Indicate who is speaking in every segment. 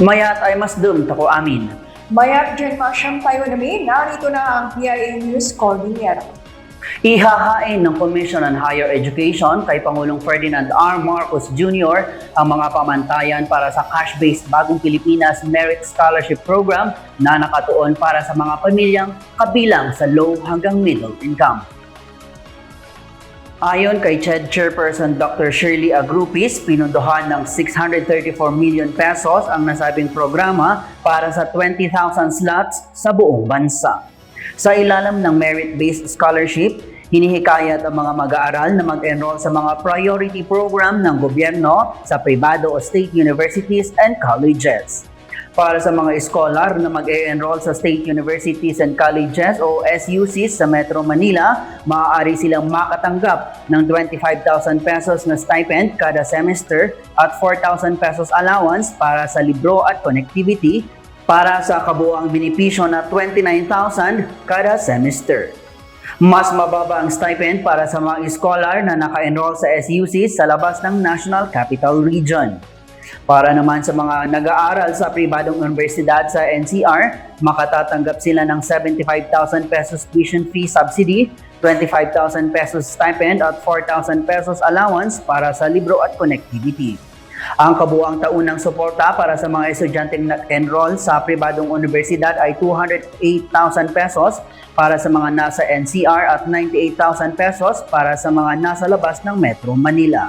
Speaker 1: Mayat ay masdum tako amin.
Speaker 2: Mayat dyan masyam tayo namin, narito na ang PIA News Cordillera.
Speaker 1: Ihahain ng Commission on Higher Education kay Pangulong Ferdinand R. Marcos Jr. ang mga pamantayan para sa cash-based Bagong Pilipinas Merit Scholarship Program na nakatuon para sa mga pamilyang kabilang sa low hanggang middle income. Ayon kay CHED Chairperson Dr. Shirley Agrupis, pinunduhan ng 634 million pesos ang nasabing programa para sa 20,000 slots sa buong bansa. Sa ilalim ng merit-based scholarship, hinihikayat ang mga mag-aaral na mag-enroll sa mga priority program ng gobyerno sa pribado o state universities and colleges. Para sa mga scholar na mag-e-enroll sa state universities and colleges o SUCs sa Metro Manila, maaari silang makatanggap ng 25,000 pesos na stipend kada semester at 4,000 pesos allowance para sa libro at connectivity para sa kabuuang benepisyo na 29,000 kada semester. Mas mababa ang stipend para sa mga scholar na naka-enroll sa SUCs sa labas ng National Capital Region. Para naman sa mga nag-aaral sa pribadong universidad sa NCR, makatatanggap sila ng 75,000 pesos tuition fee subsidy, 25,000 pesos stipend at 4,000 pesos allowance para sa libro at connectivity. Ang kabuuang taunang suporta para sa mga estudyanteng nag-enroll sa pribadong universidad ay 208,000 pesos para sa mga nasa NCR at 98,000 pesos para sa mga nasa labas ng Metro Manila.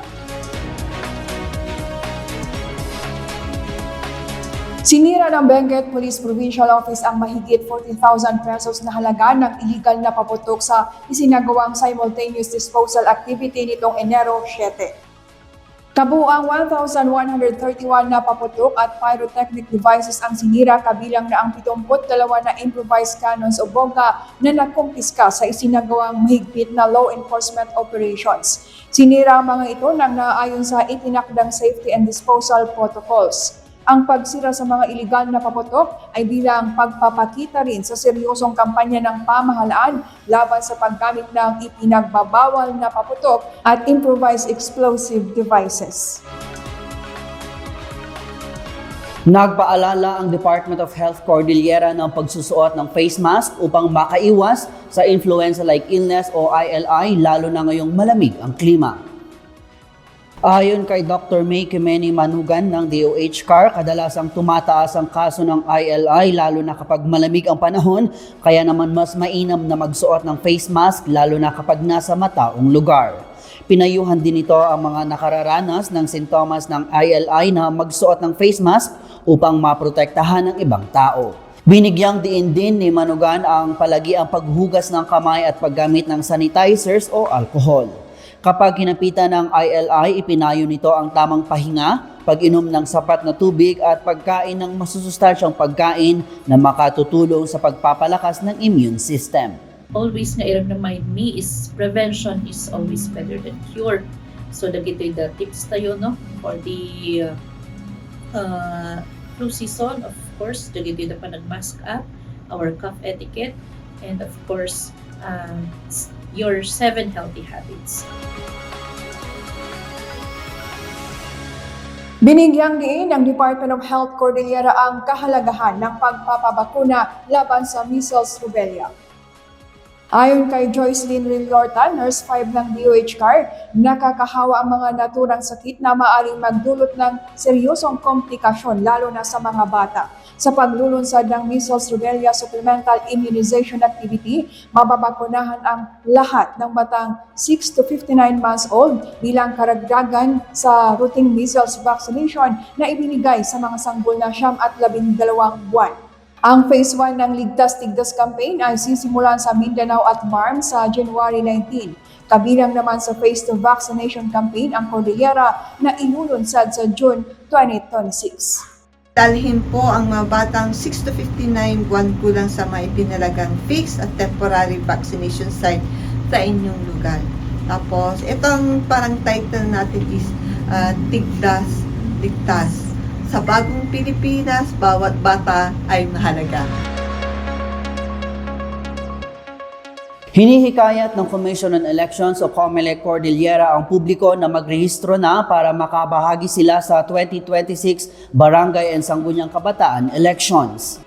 Speaker 2: Sinira ng Benguet Police Provincial Office ang mahigit 40,000 pesos na halaga ng illegal na paputok sa isinagawang simultaneous disposal activity nitong Enero 7. Kabuuang 1,131 na paputok at pyrotechnic devices ang sinira, kabilang na ang 72 na improvised cannons o bongga na nakumpiska sa isinagawang mahigpit na law enforcement operations. Sinira ang mga ito nang naayon sa itinakdang safety and disposal protocols. Ang pagsira sa mga iligal na paputok ay bilang pagpapakita rin sa seryosong kampanya ng pamahalaan laban sa paggamit ng ipinagbabawal na paputok at improvised explosive devices.
Speaker 1: Nagpaalala ang Department of Health Cordillera ng pagsusuot ng face mask upang makaiwas sa influenza-like illness o ILI, lalo na ngayong malamig ang klima. Ayon kay Dr. May Kimeni Manugan ng DOH-CAR, kadalasang tumataas ang kaso ng ILI lalo na kapag malamig ang panahon, kaya naman mas mainam na magsuot ng face mask lalo na kapag nasa mataong lugar. Pinayuhan din ito ang mga nakararanas ng sintomas ng ILI na magsuot ng face mask upang maprotektahan ng ibang tao. Binigyang diin din ni Manugan ang palagiang paghugas ng kamay at paggamit ng sanitizers o alcohol. Kapag hinapitan ng ILI, ipinayo nito ang tamang pahinga, pag-inom ng sapat na tubig at pagkain ng masusustansyang pagkain na makatutulong sa pagpapalakas ng immune system.
Speaker 3: Always nga i-remind me is prevention is always better than cure. So dagitoy the tips tayo no for the flu season. Of course, dagitoy na pa nag-mask up, our cough etiquette, and of course, your 7 healthy habits.
Speaker 2: Binigyang diin ng Department of Health Cordillera ang kahalagahan ng pagpapabakuna laban sa measles rubella. Ayon kay Joycelyn Rilorta, Nurse 5 ng DOH-CAR, nakakahawa ang mga naturang sakit na maaaring magdulot ng seryosong komplikasyon lalo na sa mga bata. Sa paglulunsad ng measles rubella supplemental immunization activity, mababakunahan ang lahat ng batang 6 to 59 months old bilang karagdagan sa routine measles vaccination na ibinigay sa mga sanggol na 12 buwan. Ang Phase 1 ng Ligtas Tigdas campaign ay sisimulan sa Mindanao at Marm sa January 19. Kabilang naman sa Phase 2 vaccination campaign ang Cordillera na ilulunsad sa June 2026.
Speaker 4: Dalhin po ang mga batang 6 to 59 buwan kulang sa mga ipinalagang fixed at temporary vaccination site sa inyong lugar. Tapos, itong parang title natin is Tigdas, Ligtas. Sa bagong Pilipinas, bawat bata ay mahalaga.
Speaker 1: Hinihikayat ng Commission on Elections o COMELEC Cordillera ang publiko na magrehistro na para makabahagi sila sa 2026 Barangay and Sangguniang Kabataan elections.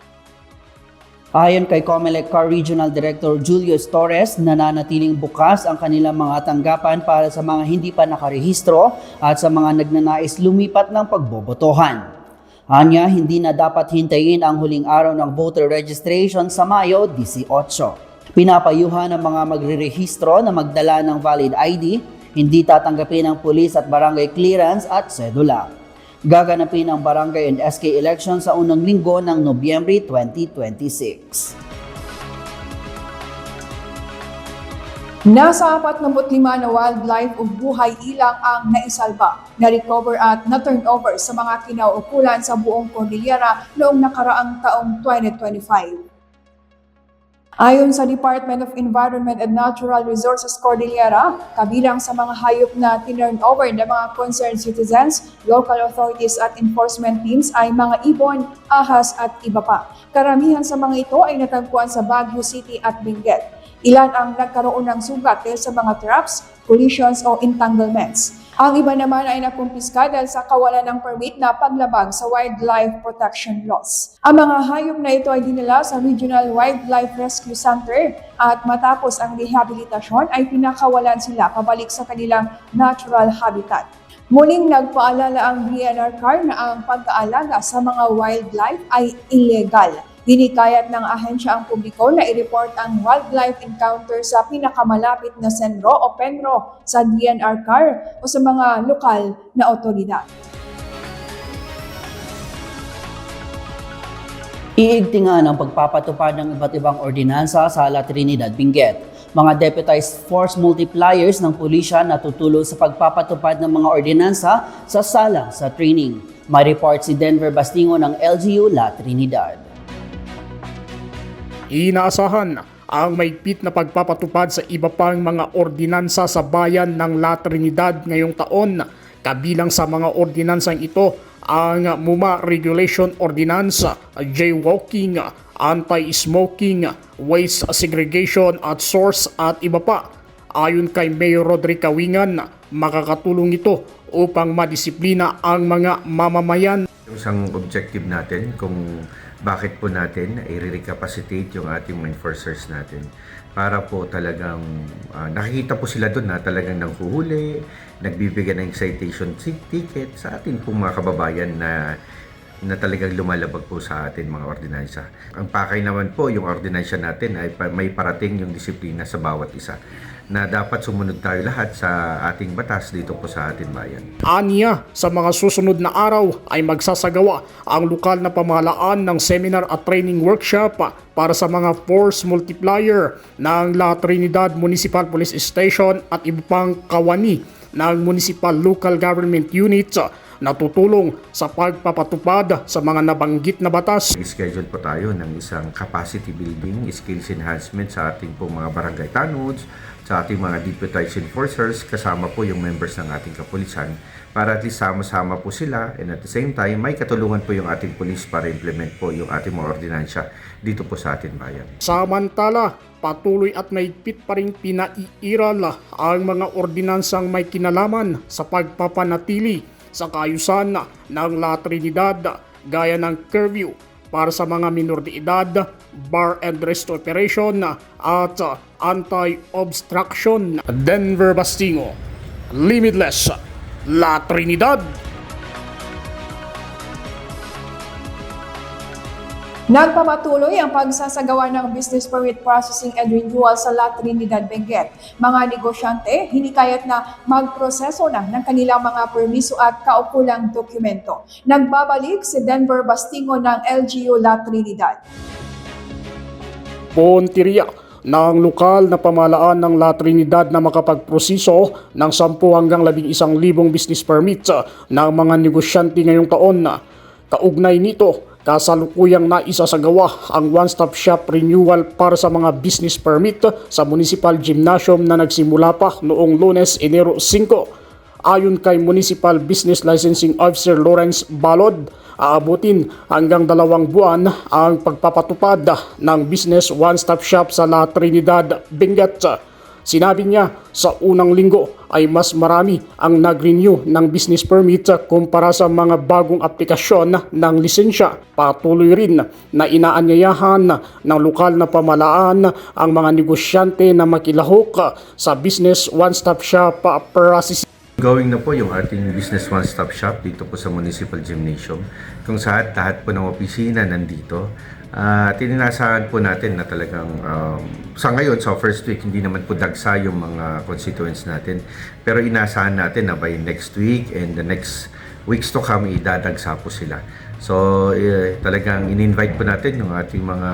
Speaker 1: Ayon kay COMELEC CAR Regional Director Julius Torres, nananatiling bukas ang kanilang mga tanggapan para sa mga hindi pa nakarehistro at sa mga nagnanais lumipat ng pagbobotohan. Anya, hindi na dapat hintayin ang huling araw ng voter registration sa Mayo 18. Pinapayuhan ng mga magrerehistro na magdala ng valid ID, hindi tatanggapin ng pulis at barangay clearance at sedula. Gaganapin ang barangay and SK election sa unang linggo ng Nobyembre 2026.
Speaker 2: Nasa 45 na wildlife o buhay ilang ang naisalba, na-recover at na-turnover sa mga kinauukulan sa buong Cordillera noong nakaraang taong 2025. Ayon sa Department of Environment and Natural Resources Cordillera, kabilang sa mga hayop na tinurnover ng mga concerned citizens, local authorities at enforcement teams ay mga ibon, ahas at iba pa. Karamihan sa mga ito ay natagpuan sa Baguio City at Benguet. Ilan ang nagkaroon ng sugat dahil sa mga traps, collisions o entanglements. Ang iba naman ay nakumpiska dahil sa kawalan ng permit na paglabag sa wildlife protection laws. Ang mga hayop na ito ay dinala sa Regional Wildlife Rescue Center at matapos ang rehabilitasyon ay pinakawalan sila pabalik sa kanilang natural habitat. Muling nagpaalala ang DNR CAR na ang pag-aalaga sa mga wildlife ay illegal. Hinikayat ng ahensya ang publiko na i-report ang wildlife encounter sa pinakamalapit na senro o penro sa DNR CAR o sa mga lokal na otoridad.
Speaker 1: Iigtingan ang pagpapatupad ng iba't ibang ordinansa sa La Trinidad, Benguet. Mga deputized force multipliers ng pulisya na tutulong sa pagpapatupad ng mga ordinansa sa sala sa training. May report si Denver Bastingo ng LGU La Trinidad.
Speaker 5: Inaasahan ang mahigpit na pagpapatupad sa iba pang mga ordinansa sa bayan ng La Trinidad ngayong taon. Kabilang sa mga ordinansang ito ang MUMA Regulation Ordinance, Jaywalking, Anti-Smoking, Waste Segregation at Source at iba pa. Ayon kay Mayor Rodrick Kawingan, makakatulong ito upang madisiplina ang mga mamamayan.
Speaker 6: Isang objective natin kung bakit po natin i-recapacitate yung ating mga enforcers natin para po talagang nakikita po sila doon na talagang nanghuhuli, nagbibigay ng citation ticket sa ating pong mga kababayan na talagang lumalabag po sa atin mga ordinansa. Ang pakay naman po yung ordinansa natin ay may parating yung disiplina sa bawat isa na dapat sumunod tayo lahat sa ating batas dito po sa ating bayan.
Speaker 5: Aniya, sa mga susunod na araw ay magsasagawa ang lokal na pamahalaan ng seminar at training workshop para sa mga force multiplier ng La Trinidad Municipal Police Station at iba pang kawani ng municipal local government units na tutulong sa pagpapatupad sa mga nabanggit na batas.
Speaker 6: Schedule po tayo ng isang capacity building, skills enhancement sa ating po mga barangay tanods, sa ating mga deputized enforcers, kasama po yung members ng ating kapulisan para at least sama-sama po sila and at the same time may katulungan po yung ating pulis para implement po yung ating mga ordinansya dito po sa ating bayan.
Speaker 5: Samantala, patuloy at mahigpit pa rin pinaiiral ang mga ordinansang may kinalaman sa pagpapanatili sa kaayusan ng La Trinidad gaya ng curfew para sa mga minor de edad, bar and rest operation at anti-obstruction. Denver Bastingo, Limitless, La Trinidad.
Speaker 2: Nagpapatuloy ang pagsasagawa ng business permit processing and renewal sa La Trinidad, Benguet. Mga negosyante, hinikayat na magproseso na ng kanilang mga permiso at kaukulang dokumento. Nagbabalik si Denver Bastingo ng LGU La Trinidad.
Speaker 5: Puntirya ng lokal na pamahalaan ng La Trinidad na makapagproseso ng 10 hanggang 11,000 business permits ng mga negosyante ngayong taon. Kaugnay nito, kasalukuyang naisasagawa ang one-stop shop renewal para sa mga business permit sa Municipal Gymnasium na nagsimula pa noong Lunes, Enero 5. Ayon kay Municipal Business Licensing Officer Lawrence Balod, aabutin hanggang 2 buwan ang pagpapatupad ng Business One-Stop Shop sa La Trinidad, Benguet. Sinabi niya sa unang linggo ay mas marami ang nag-renew ng business permit kumpara sa mga bagong aplikasyon ng lisensya. Patuloy rin na inaanyayahan ng lokal na pamahalaan ang mga negosyante na makilahok sa Business One-Stop Shop process.
Speaker 6: Going na po yung ating Business One-Stop Shop dito po sa Municipal Gymnasium kung saan lahat po ng opisina nandito. Tininasahan po natin na talagang sa ngayon, sa first week, hindi naman po dagsa yung mga constituents natin. Pero inasahan natin na by next week and the next weeks to come, idadagsa po sila. So talagang in-invite po natin yung ating mga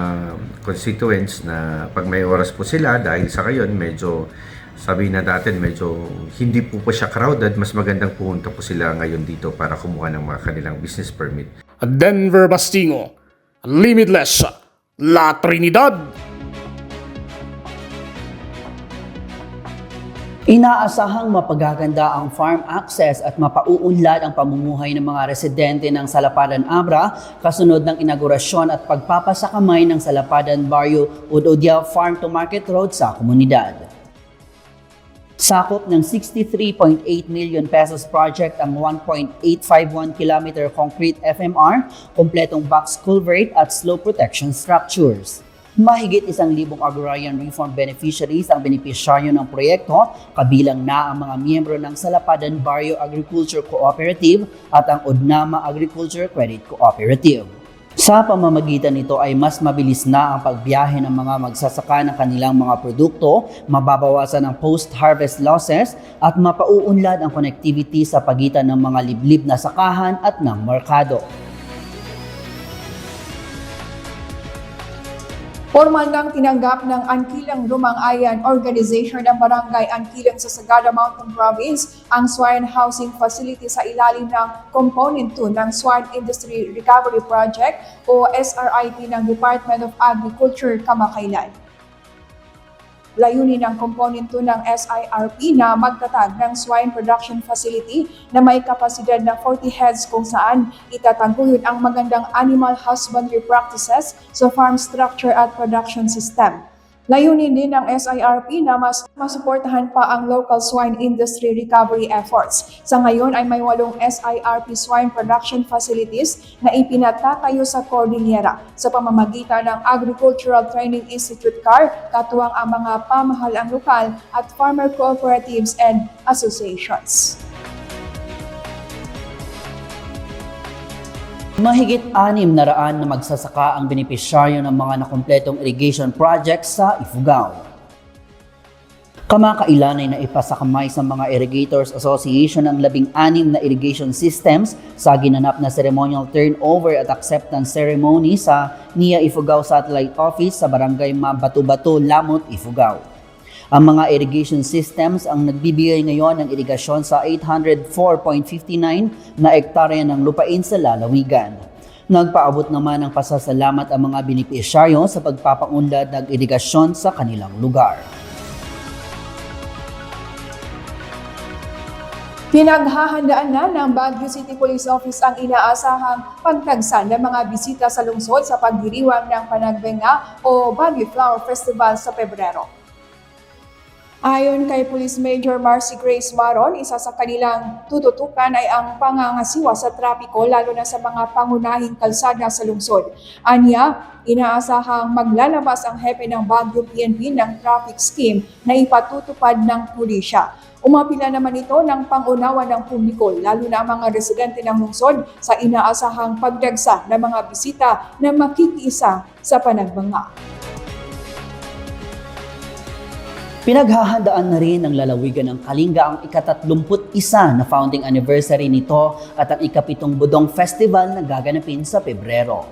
Speaker 6: constituents na pag may oras po sila, dahil sa ngayon medyo sabihin na natin medyo hindi po siya crowded, mas magandang pumunta po sila ngayon dito para kumuha ng mga kanilang business permit.
Speaker 5: Denver Bastingo, Limitless, La Trinidad.
Speaker 1: Inaasahang mapagaganda ang farm access at mapauunlad ang pamumuhay ng mga residente ng Salapadan Abra kasunod ng inaugurasyon at pagpapasakamay ng Salapadan Barrio Udodia Farm to Market Road sa komunidad. Sakop ng 63.8 million pesos project ang 1.851 kilometer concrete FMR, kompletong box culvert at slope protection structures. Mahigit 1,000 agrarian reform beneficiaries ang benepisyaryo ng proyekto, kabilang na ang mga miyembro ng Salapadan Barrio Agriculture Cooperative at ang Udnama Agriculture Credit Cooperative. Sa pamamagitan nito ay mas mabilis na ang pagbiyahe ng mga magsasaka ng kanilang mga produkto, mababawasan ang post-harvest losses at mapauunlad ang connectivity sa pagitan ng mga liblib na sakahan at ng merkado.
Speaker 2: Formal nang tinanggap ng Anquilang Lumang-Ayan Organization ng Barangay Anquilang sa Sagada Mountain Province ang Swine Housing Facility sa ilalim ng Component 2 ng Swine Industry Recovery Project o SRIP ng Department of Agriculture kamakailan. Layunin ng Component 2 ng SIRP na magtatag ng swine production facility na may kapasidad na 40 heads kung saan itataguyod ang magandang animal husbandry practices sa farm structure at production system. Layunin din ng SIRP na mas masuportahan pa ang local swine industry recovery efforts. Sa ngayon ay may 8 SIRP swine production facilities na ipinatatayo sa Cordillera sa pamamagitan ng Agricultural Training Institute CAR, katuwang ang mga pamahalaang lokal at farmer cooperatives and associations.
Speaker 1: Mahigit 600 na magsasaka ang benepisyaryo ng mga nakumpletong irrigation projects sa Ifugao. Kamakailan ay naipasakamay sa mga Irrigators Association ng 16 na irrigation systems sa ginanap na ceremonial turnover at acceptance ceremony sa NIA Ifugao Satellite Office sa Barangay Mabatu-Bato, Lamot, Ifugao. Ang mga irrigation systems ang nagbibigay ngayon ng irigasyon sa 804.59 na ektarya ng lupain sa lalawigan. Nagpaabot naman ng pasasalamat ang mga benepisyaryo sa pagpapaunlad ng irigasyon sa kanilang lugar.
Speaker 2: Pinaghahandaan na ng Baguio City Police Office ang inaasahang pagtagsan ng mga bisita sa lungsod sa pagdiriwang ng Panagbenga o Baguio Flower Festival sa Pebrero. Ayon kay Police Major Marcy Grace Maron, isa sa kanilang tututukan ay ang pangangasiwa sa trapiko lalo na sa mga pangunahing kalsada sa lungsod. Anya, inaasahang maglalabas ang hepe ng Baguio PNP ng traffic scheme na ipatutupad ng pulisya. Umapila naman ito ng pangunawa ng publiko, lalo na ang mga residente ng lungsod sa inaasahang pagdagsa ng mga bisita na makikiisa sa Panagbenga.
Speaker 1: Pinaghahandaan na rin ng lalawigan ng Kalinga ang ika-31 na founding anniversary nito at ang ika-7 Budong Festival na gaganapin sa Pebrero.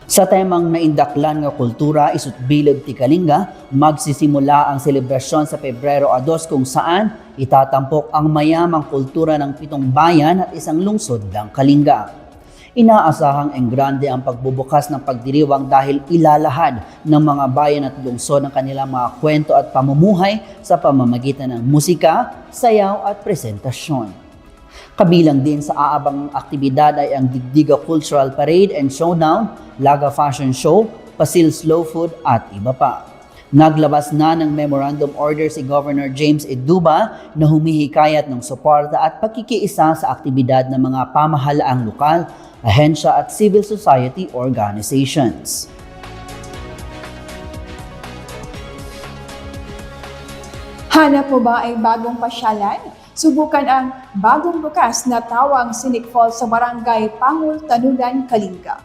Speaker 1: Sa temang naindaklan nga kultura isut bilog ti Kalinga, magsisimula ang selebrasyon sa Pebrero 2 kung saan itatampok ang mayamang kultura ng 7 bayan at isang lungsod ng Kalinga. Inaasahang enggrande ang pagbubukas ng pagdiriwang dahil ilalahad ng mga bayan at lungsod ng kanilang mga kwento at pamumuhay sa pamamagitan ng musika, sayaw at presentasyon. Kabilang din sa aabangang aktibidad ay ang Digdiga Cultural Parade and Showdown, Laga Fashion Show, Pasil Slow Food at iba pa. Naglabas na ng memorandum order si Governor James Eduba na humihikayat ng suporta at pagkikiisa sa aktibidad ng mga pamahalaang lokal, ahensya at civil society organizations.
Speaker 2: Hanap mo ba ay bagong pasyalan? Subukan ang bagong bukas na tawang Scenic Falls sa Barangay Pangul, Tanudan, Kalinga.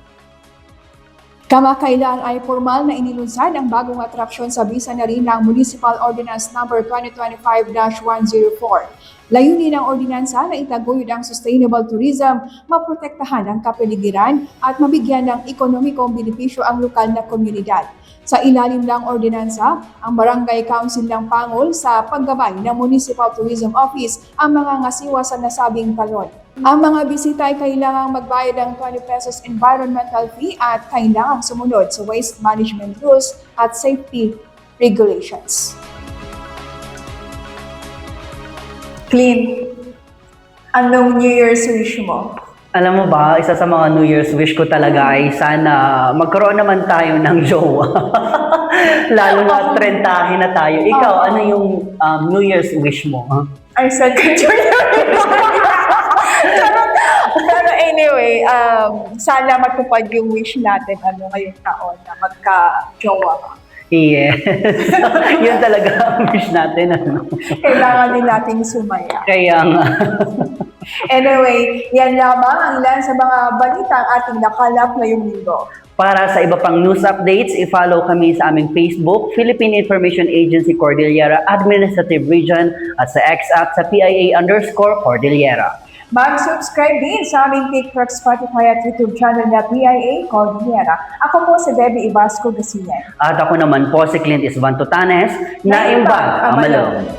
Speaker 2: Kamakailan ay formal na inilunsad ang bagong atraksyon sa bisa na rin ng Municipal Ordinance No. 2025-104. Layunin ng ordinansa na itaguyod ang sustainable tourism, maprotektahan ang kapaligiran at mabigyan ng ekonomikong benepisyo ang lokal na komunidad. Sa ilalim ng ordinansa, ang Barangay Council ng Pangul sa paggabay ng Municipal Tourism Office ang mga ngasiwa sa nasabing talon. Ang mga bisita ay kailangang magbayad ng 20 pesos environmental fee at kailangang sumunod sa waste management rules at safety regulations. Clean, anong New Year's wish mo?
Speaker 1: Alam mo ba, isa sa mga New Year's wish ko talaga ay sana magkaroon naman tayo ng jowa. Lalo na trentahin na tayo. Ikaw, ano yung New Year's wish mo? Huh?
Speaker 2: I said Pero anyway, sana matupad yung wish natin ngayong taon na magka-jowa.
Speaker 1: Yes. Yun talaga ang wish natin. Ano?
Speaker 2: Kailangan din nating sumaya.
Speaker 1: Kaya nga.
Speaker 2: Anyway, yan lamang ang ilan sa mga balitang ating nakalap ngayong linggo.
Speaker 1: Para sa iba pang news updates, i-follow kami sa aming Facebook, Philippine Information Agency Cordillera Administrative Region at sa X app sa PIA_Cordillera.
Speaker 2: Mag-subscribe din sa aming TikTok, Spotify at YouTube channel na PIA Cordillera. Ako po si Debbie Ibasco Gasinan.
Speaker 1: At ako naman po si Clint Isvan Tutanes, na Imbag Amalong.